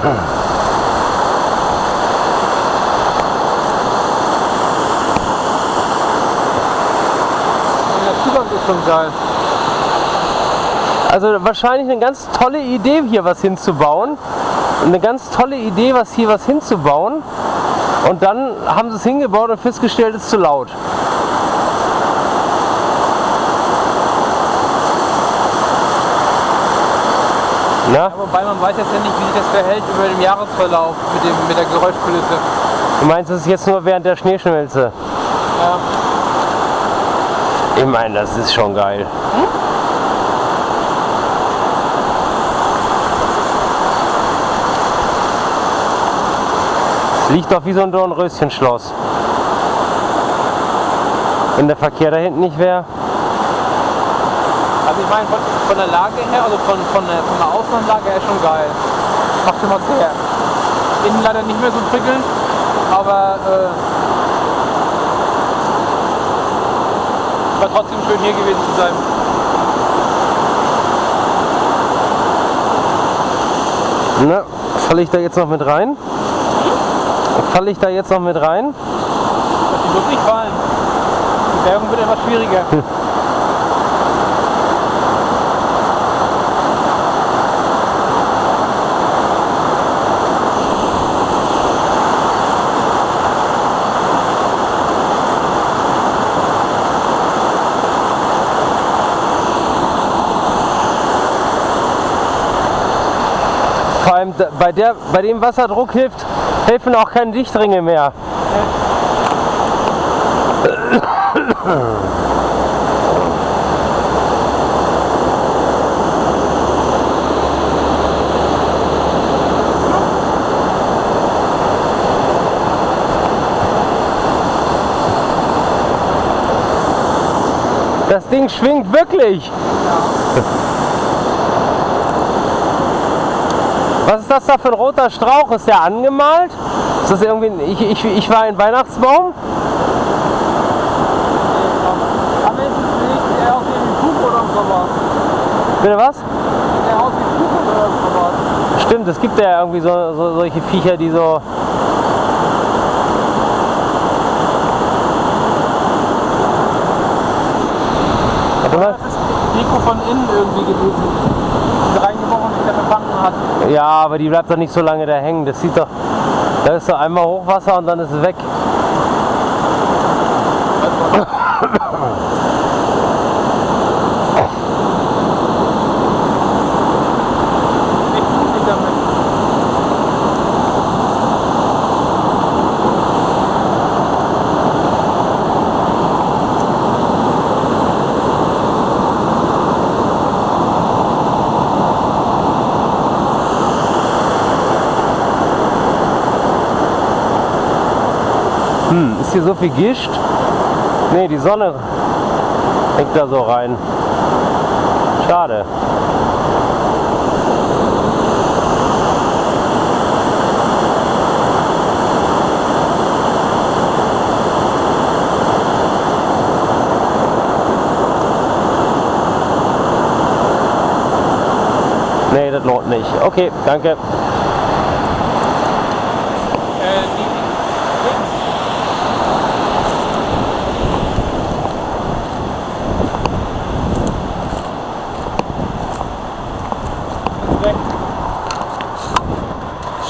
Der Zugang ist schon geil. Also wahrscheinlich eine ganz tolle Idee, hier was hinzubauen. Eine ganz tolle Idee, hier was hinzubauen. Und dann haben sie es hingebaut und festgestellt, es ist zu laut. Na? Ja, wobei man weiß jetzt ja nicht, wie sich das verhält über den Jahresverlauf mit der Geräuschkulisse. Du meinst, es ist jetzt nur während der Schneeschmelze? Ja. Ich meine, das ist schon geil. Es liegt doch wie so ein Dornröschenschloss. Wenn der Verkehr da hinten nicht wäre. Also ich meine, von der Lage her, also von der Außenanlage her schon geil. Macht schon was her. Innen leider nicht mehr so prickelnd, aber war trotzdem schön hier gewesen zu sein. Na, falle ich da jetzt noch mit rein? Falle ich da jetzt noch mit rein? Das wird nicht fallen. Die Bergung wird etwas schwieriger. Vor allem bei dem Wasserdruck helfen auch keine Dichtringe mehr. Das Ding schwingt wirklich. Was ist das da für ein roter Strauch? Ist der angemalt? Ist das irgendwie ich war ein Weihnachtsbaum? Am Ende sieht er aus wie ein Kuchen oder sowas. Bitte was? Sieht er aus wie ein Kuchen oder sowas. Stimmt, es gibt ja irgendwie solche Viecher, die so... Warte mal. Das ist Deko von innen irgendwie gewesen. Die reingebrochen und sich da verfangen hat. Ja, aber die bleibt doch nicht so lange da hängen. Das sieht doch... Da ist so einmal Hochwasser und dann ist es weg. Echt gut damit. Ist hier so viel Gischt? Ne, die Sonne hängt da so rein. Schade. Nee, das lohnt nicht. Okay, danke.